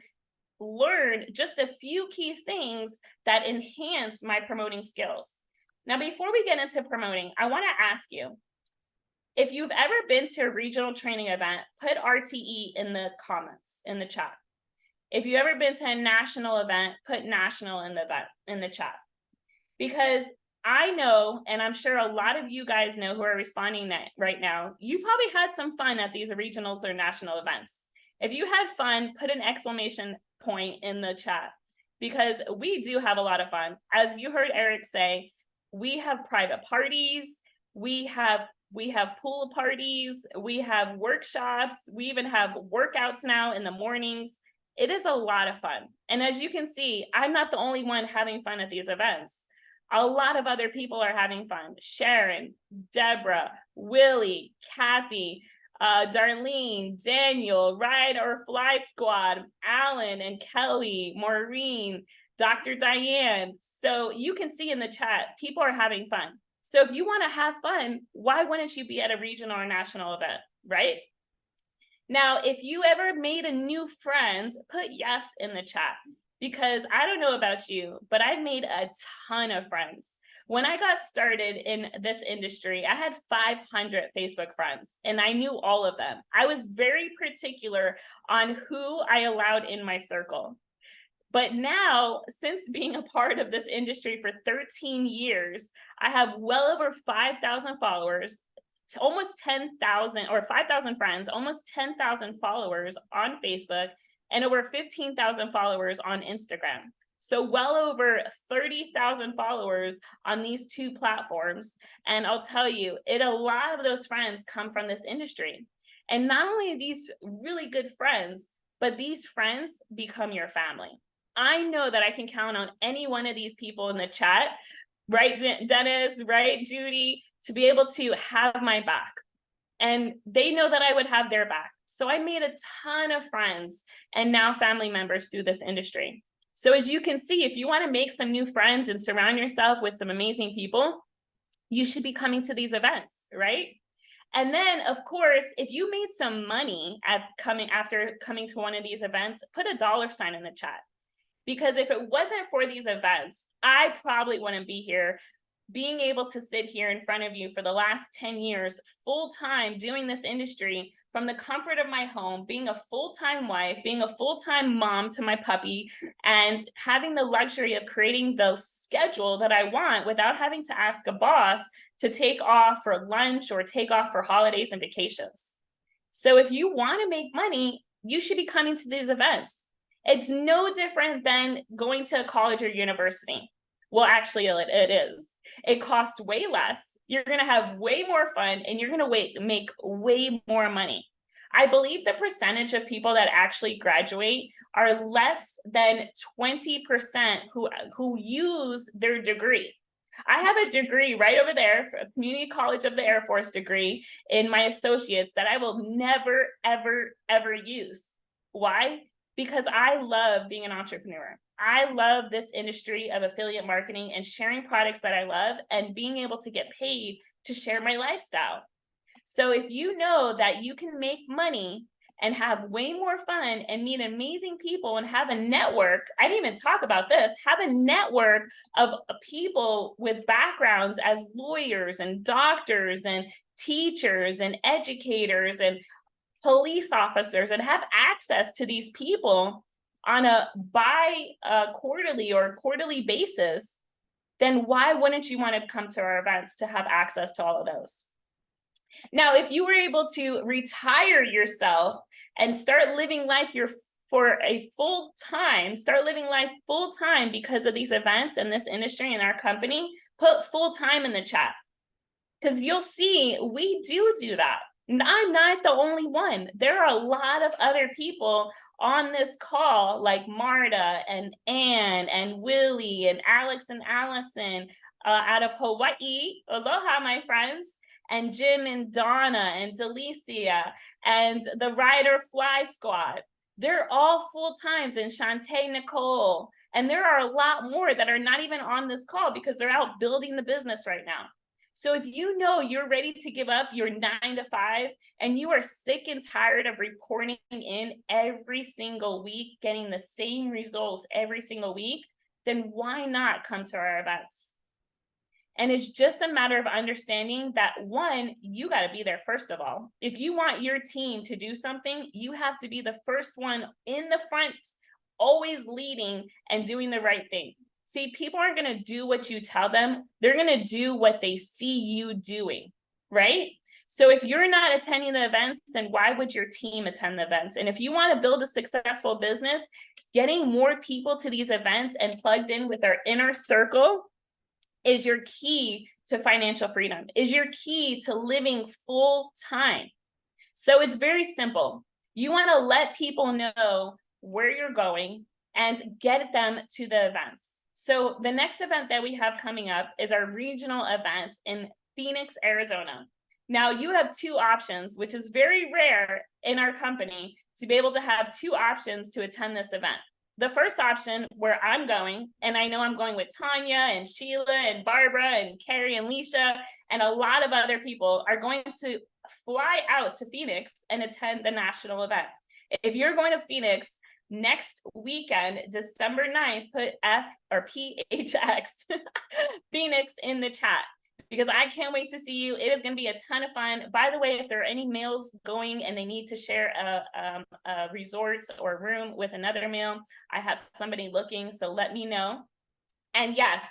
learn just a few key things that enhanced my promoting skills. Now, before we get into promoting, I want to ask you, if you've ever been to a regional training event, put RTE in the comments, in the chat. If you've ever been to a national event, put national in the chat. Because I know, and I'm sure a lot of you guys know who are responding right now, you probably had some fun at these regionals or national events. If you had fun, put an exclamation point in the chat, because we do have a lot of fun. As you heard Eric say, we have private parties, we have pool parties, we have workshops, we even have workouts now in the mornings. It is a lot of fun. And as you can see, I'm not the only one having fun at these events. A lot of other people are having fun. Sharon, Deborah, Willie, Kathy, Darlene, Daniel, Ride or Fly Squad, Alan and Kelly, Maureen, Dr. Diane. So you can see in the chat, people are having fun. So if you want to have fun, why wouldn't you be at a regional or national event, right? Now, if you ever made a new friend, put yes in the chat, because I don't know about you, but I've made a ton of friends. When I got started in this industry, I had 500 Facebook friends, and I knew all of them. I was very particular on who I allowed in my circle. But now, since being a part of this industry for 13 years, I have well over 5,000 followers, almost 10,000 or 5,000 friends, almost 10,000 followers on Facebook, and over 15,000 followers on Instagram. So well over 30,000 followers on these two platforms. And I'll tell you, a lot of those friends come from this industry. And not only are these really good friends, but these friends become your family. I know that I can count on any one of these people in the chat, right, Dennis, right, Judy, to be able to have my back. And they know that I would have their back. So I made a ton of friends and now family members through this industry. So as you can see, if you want to make some new friends and surround yourself with some amazing people, you should be coming to these events, right? And then, of course, if you made some money after coming to one of these events, put a $sign in the chat. Because if it wasn't for these events, I probably wouldn't be here, being able to sit here in front of you for the last 10 years, full time doing this industry from the comfort of my home, being a full-time wife, being a full-time mom to my puppy, and having the luxury of creating the schedule that I want without having to ask a boss to take off for lunch or take off for holidays and vacations. So if you want to make money, you should be coming to these events. It's no different than going to a college or university. Well, actually, it is. It costs way less. You're going to have way more fun, and you're going to make way more money. I believe the percentage of people that actually graduate are less than 20% who use their degree. I have a degree right over there, a Community College of the Air Force degree in my associates that I will never, ever, ever use. Why? Because I love being an entrepreneur. I love this industry of affiliate marketing and sharing products that I love and being able to get paid to share my lifestyle. So if you know that you can make money and have way more fun and meet amazing people and have a network, I didn't even talk about this, have a network of people with backgrounds as lawyers and doctors and teachers and educators and police officers, and have access to these people on a quarterly or quarterly basis, then why wouldn't you want to come to our events to have access to all of those? Now, if you were able to retire yourself and start living life for a full time, start living life full time because of these events in this industry and our company, put full time in the chat. Because you'll see we do that. I'm not the only one. There are a lot of other people on this call, like Marta and Ann and Willie and Alex and Allison out of Hawaii. Aloha, my friends. And Jim and Donna and Delicia and the Rider Fly Squad. They're all full times, and Shantae Nicole. And there are a lot more that are not even on this call because they're out building the business right now. So if you know you're ready to give up your 9 to 5 and you are sick and tired of reporting in every single week, getting the same results every single week, then why not come to our events? And it's just a matter of understanding that, one, you got to be there first of all. If you want your team to do something, you have to be the first one in the front, always leading and doing the right thing. See, people aren't going to do what you tell them. They're going to do what they see you doing, right? So if you're not attending the events, then why would your team attend the events? And if you want to build a successful business, getting more people to these events and plugged in with our inner circle is your key to financial freedom, is your key to living full time. So it's very simple. You want to let people know where you're going and get them to the events. So the next event that we have coming up is our regional event in Phoenix, Arizona. Now you have two options, which is very rare in our company to be able to have two options to attend this event. The first option, where I'm going, and I know I'm going with Tanya and Sheila and Barbara and Carrie and Leisha and a lot of other people, are going to fly out to Phoenix and attend the national event. If you're going to Phoenix next weekend, December 9th, put F or PHX Phoenix in the chat, because I can't wait to see you. It is going to be a ton of fun. By the way, if there are any males going and they need to share a resort or room with another male, I have somebody looking, so let me know. And yes,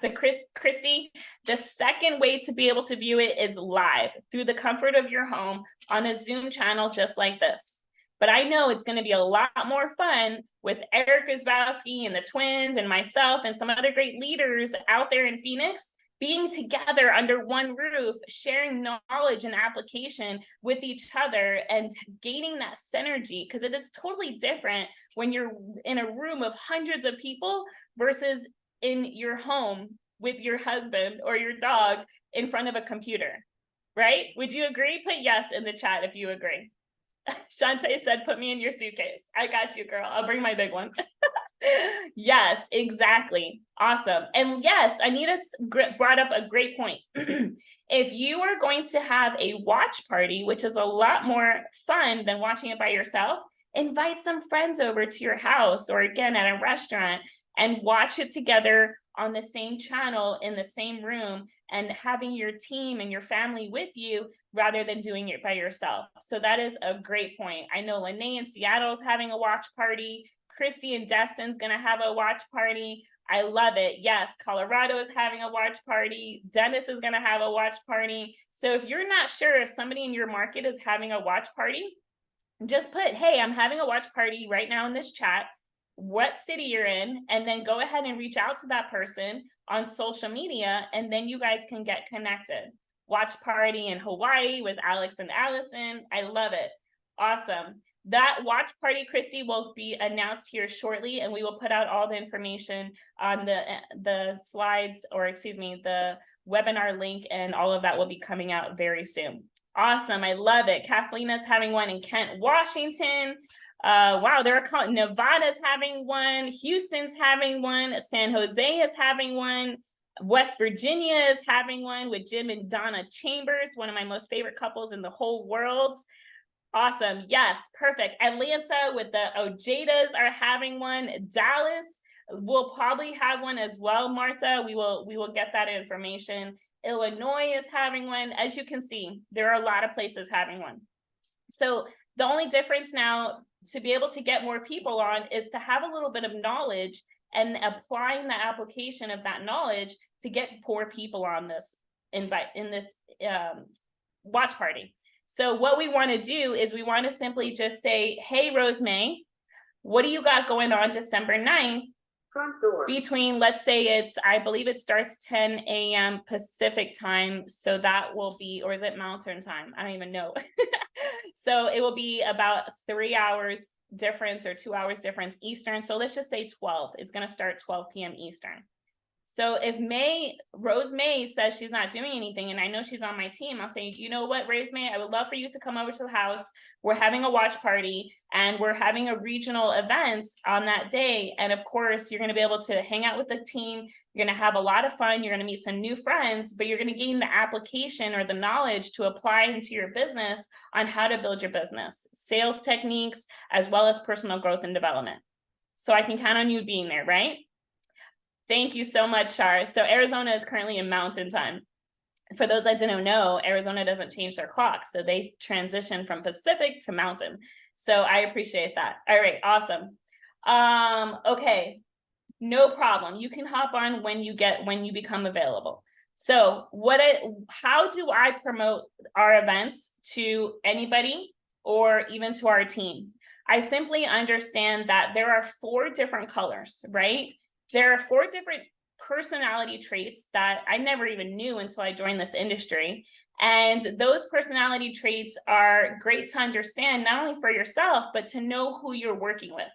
Christy, the second way to be able to view it is live through the comfort of your home on a Zoom channel just like this. But I know it's going to be a lot more fun with Eric Guzbowski and the twins and myself and some other great leaders out there in Phoenix, being together under one roof, sharing knowledge and application with each other and gaining that synergy, because it is totally different when you're in a room of hundreds of people versus in your home with your husband or your dog in front of a computer, right? Would you agree? Put yes in the chat if you agree. Shantae said, put me in your suitcase. I got you, girl. I'll bring my big one. Yes, exactly. Awesome. And yes, Anita brought up a great point. If you are going to have a watch party, which is a lot more fun than watching it by yourself, invite some friends over to your house or again at a restaurant and watch it together on the same channel in the same room, and having your team and your family with you rather than doing it by yourself. So that is a great point. I know Lene in Seattle is having a watch party. Christy and Destin's going to have a watch party. I love it. Yes, Colorado is having a watch party. Dennis is going to have a watch party. So if you're not sure if somebody in your market is having a watch party, just put, hey, I'm having a watch party right now in this chat, what city you're in, and then go ahead and reach out to that person on social media, and then you guys can get connected. Watch party in Hawaii with Alex and Allison. I love it. Awesome. That watch party, Christy, will be announced here shortly, and we will put out all the information on the slides, or excuse me, the webinar link, and all of that will be coming out very soon. Awesome. I love it. Casalina's having one in Kent, Washington. Wow, Nevada's having one. Houston's having one. San Jose is having one. West Virginia is having one with Jim and Donna Chambers, one of my most favorite couples in the whole world. Awesome. Yes, perfect. Atlanta with the Ojedas are having one. Dallas will probably have one as well, Martha. We will get that information. Illinois is having one. As you can see, there are a lot of places having one. So the only difference now to be able to get more people on is to have a little bit of knowledge and applying the application of that knowledge to get more people on this watch party. So what we want to do is we want to simply just say, hey, Rosemay, what do you got going on December 9th? Front door. Between, let's say I believe it starts 10 a.m. Pacific time. So that will be, or is it Mountain time? I don't even know. So it will be about 3 hours difference or 2 hours difference Eastern. So let's just say 12. It's going to start 12 p.m. Eastern. So if Rose May says she's not doing anything, and I know she's on my team, I'll say, you know what, Rose May, I would love for you to come over to the house. We're having a watch party and we're having a regional event on that day. And of course, you're going to be able to hang out with the team. You're going to have a lot of fun. You're going to meet some new friends, but you're going to gain the application or the knowledge to apply into your business on how to build your business, sales techniques, as well as personal growth and development. So I can count on you being there, right? Thank you so much, Shar. So Arizona is currently in Mountain time. For those that didn't know, Arizona doesn't change their clocks. So they transition from Pacific to Mountain. So I appreciate that. All right, awesome. Okay, no problem. You can hop on when you become available. So how do I promote our events to anybody or even to our team? I simply understand that there are 4 different colors, right? There are 4 different personality traits that I never even knew until I joined this industry. And those personality traits are great to understand, not only for yourself, but to know who you're working with.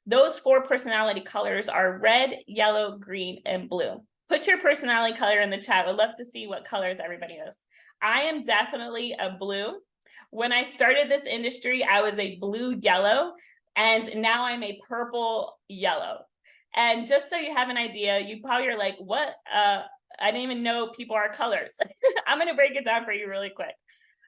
Those 4 personality colors are red, yellow, green, and blue. Put your personality color in the chat. I'd love to see what colors everybody is. I am definitely a blue. When I started this industry, I was a blue yellow, and now I'm a purple yellow. And just so you have an idea, you probably are like, what? I didn't even know people are colors. I'm going to break it down for you really quick.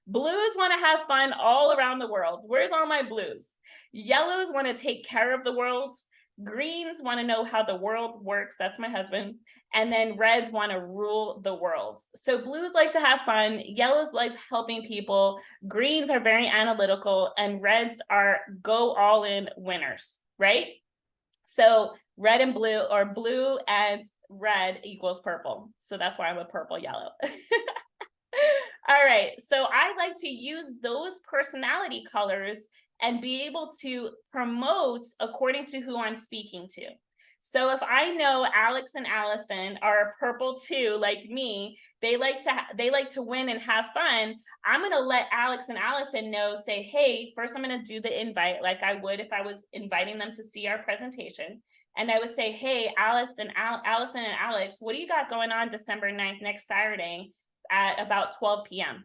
Blues want to have fun all around the world. Where's all my blues? Yellows want to take care of the world. Greens want to know how the world works. That's my husband. And then reds want to rule the world. So blues like to have fun. Yellows like helping people. Greens are very analytical. And reds are go all in winners, right? So red and blue, or blue and red equals purple. So that's why I'm a purple yellow. All right. So I like to use those personality colors and be able to promote according to who I'm speaking to. So if I know Alex and Allison are purple too, like me, they like to win and have fun. I'm going to let Alex and Allison know, say, hey, first I'm going to do the invite like I would if I was inviting them to see our presentation. And I would say, hey, Allison and Alex, what do you got going on December 9th, next Saturday at about 12 p.m.?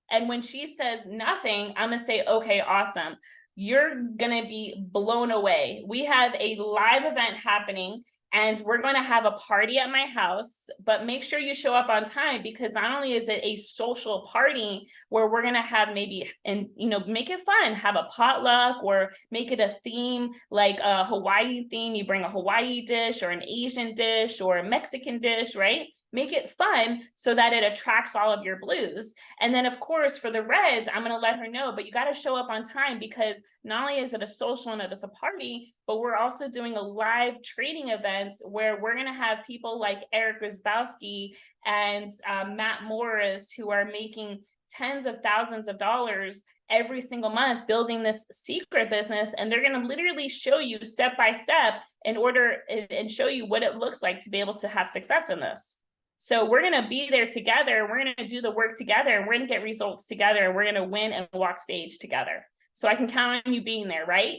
And when she says nothing, I'm going to say, okay, awesome. You're going to be blown away. We have a live event happening and we're going to have a party at my house, but make sure you show up on time, because not only is it a social party where we're going to have maybe, and make it fun, have a potluck or make it a theme, like a Hawaii theme. You bring a Hawaii dish or an Asian dish or a Mexican dish, right? Make it fun so that it attracts all of your blues. And then of course, for the reds, I'm going to let her know, but you got to show up on time, because not only is it a social and it is a party, but we're also doing a live trading event where we're going to have people like Eric Grzybowski and Matt Morris, who are making tens of thousands of dollars every single month building this secret business. And they're going to literally show you step by step and show you what it looks like to be able to have success in this. So we're going to be there together. We're going to do the work together. And we're going to get results together. We're going to win and walk stage together. So I can count on you being there, right?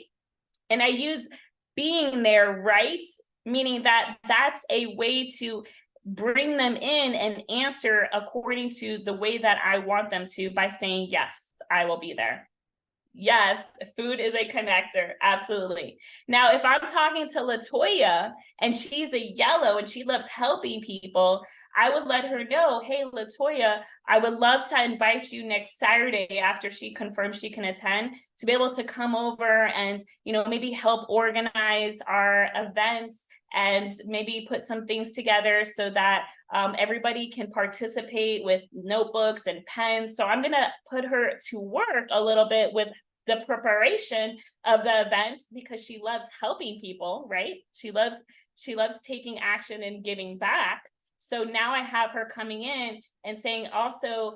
And I use being there, right? Meaning that that's a way to bring them in and answer according to the way that I want them to, by saying, yes, I will be there. Yes, food is a connector. Absolutely. Now, if I'm talking to Latoya and she's a yellow and she loves helping people, I would let her know, hey, Latoya, I would love to invite you next Saturday after she confirms she can attend to be able to come over and, maybe help organize our events and maybe put some things together so that everybody can participate with notebooks and pens. So I'm going to put her to work a little bit with the preparation of the event because she loves helping people, right? She loves taking action and giving back. So now I have her coming in and saying also,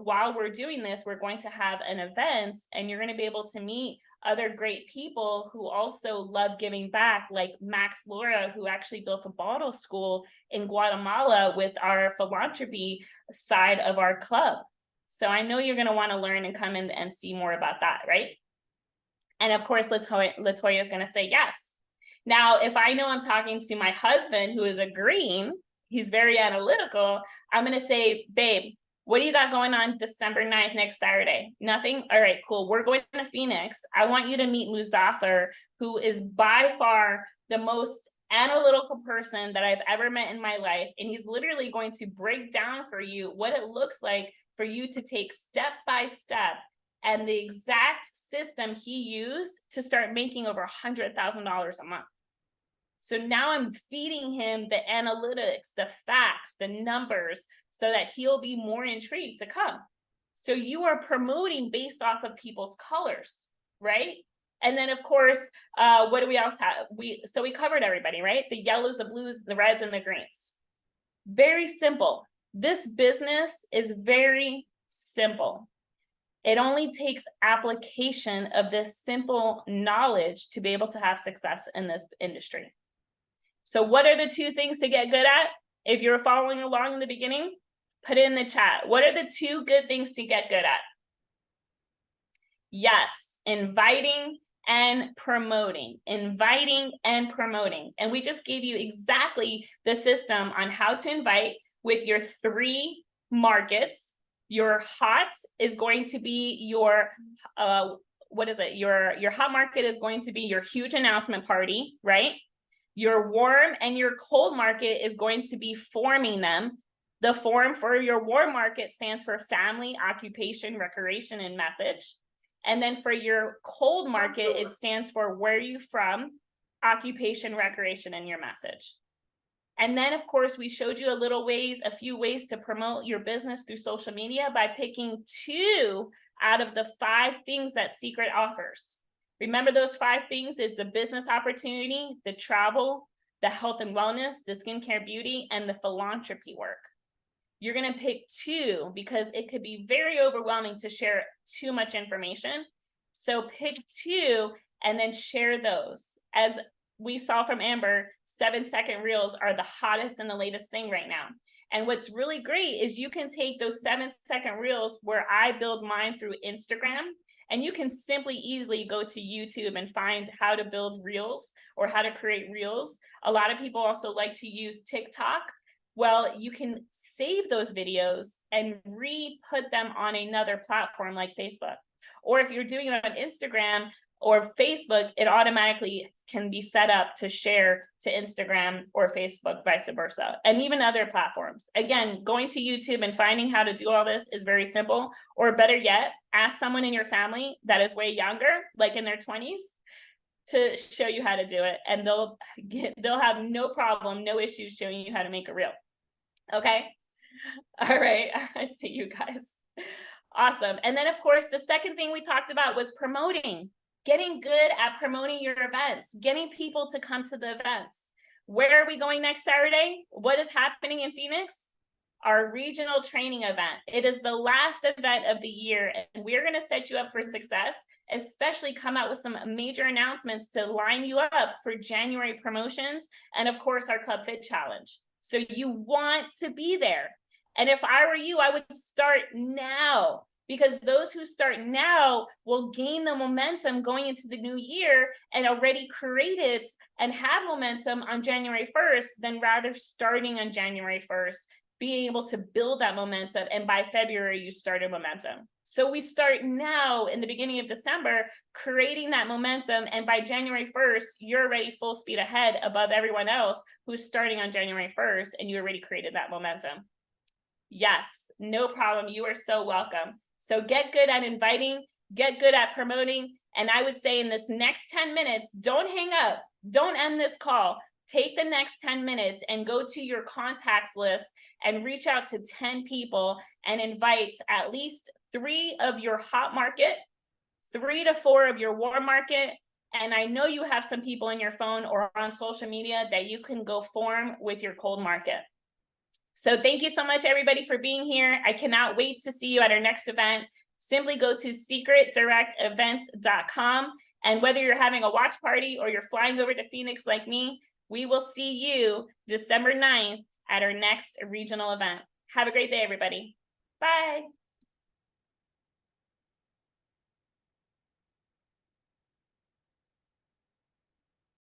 while we're doing this, we're going to have an event and you're going to be able to meet other great people who also love giving back, like Max Laura, who actually built a bottle school in Guatemala with our philanthropy side of our club. So I know you're going to want to learn and come in and see more about that, right? And of course, Latoya is going to say yes. Now, if I know I'm talking to my husband who is agreeing, he's very analytical, I'm going to say, babe, what do you got going on December 9th, next Saturday? Nothing? All right, cool. We're going to Phoenix. I want you to meet Muzaffar, who is by far the most analytical person that I've ever met in my life. And he's literally going to break down for you what it looks like for you to take step by step and the exact system he used to start making over $100,000 a month. So now I'm feeding him the analytics, the facts, the numbers, so that he'll be more intrigued to come. So you are promoting based off of people's colors, right? And then of course, what do we else have? We covered everybody, right? The yellows, the blues, the reds, and the greens. Very simple. This business is very simple. It only takes application of this simple knowledge to be able to have success in this industry. So what are the two things to get good at? If you're following along in the beginning, put it in the chat. What are the two good things to get good at? Yes, inviting and promoting. Inviting and promoting. And we just gave you exactly the system on how to invite with your 3 markets. Your hot is going to be your, your hot market is going to be your huge announcement party, right? Your warm and your cold market is going to be forming them. The form for your warm market stands for family, occupation, recreation, and message. And then for your cold market, it stands for where you from, occupation, recreation, and your message. And then, of course, we showed you a few ways to promote your business through social media by picking 2 out of the 5 things that Secret offers. Remember those 5 things is the business opportunity, the travel, the health and wellness, the skincare beauty, and the philanthropy work. You're going to pick 2 because it could be very overwhelming to share too much information. So pick 2 and then share those. As we saw from Amber, 7-second reels are the hottest and the latest thing right now. And what's really great is you can take those 7-second reels where I build mine through Instagram, and you can simply easily go to YouTube and find how to build reels or how to create reels. A lot of people also like to use TikTok. Well, you can save those videos and re-put them on another platform like Facebook. Or if you're doing it on Instagram or Facebook, it automatically can be set up to share to Instagram or Facebook, vice versa, and even other platforms. Again, going to YouTube and finding how to do all this is very simple, or better yet, ask someone in your family that is way younger, like in their 20s, to show you how to do it, and they'll have no problem, no issues showing you how to make a reel. Okay. All right. I see you guys. Awesome. And then of course, the second thing we talked about was promoting, getting good at promoting your events, getting people to come to the events. Where are we going next Saturday? What is happening in Phoenix? Our regional training event. It is the last event of the year, and we're going to set you up for success, especially come out with some major announcements to line you up for January promotions. And of course, our Club Fit Challenge. So you want to be there. And if I were you, I would start now, because those who start now will gain the momentum going into the new year and already create it and have momentum on January 1st, than rather starting on January 1st, being able to build that momentum. And by February, you started momentum. So we start now in the beginning of December, creating that momentum. And by January 1st, you're already full speed ahead above everyone else who's starting on January 1st, and you already created that momentum. Yes, no problem. You are so welcome. So get good at inviting, get good at promoting. And I would say in this next 10 minutes, don't hang up, don't end this call. Take the next 10 minutes and go to your contacts list and reach out to 10 people and invite at least 3 of your hot market, 3 to 4 of your warm market. And I know you have some people in your phone or on social media that you can go form with your cold market. So thank you so much, everybody, for being here. I cannot wait to see you at our next event. Simply go to secretdirectevents.com. And whether you're having a watch party or you're flying over to Phoenix like me, we will see you December 9th at our next regional event. Have a great day, everybody. Bye.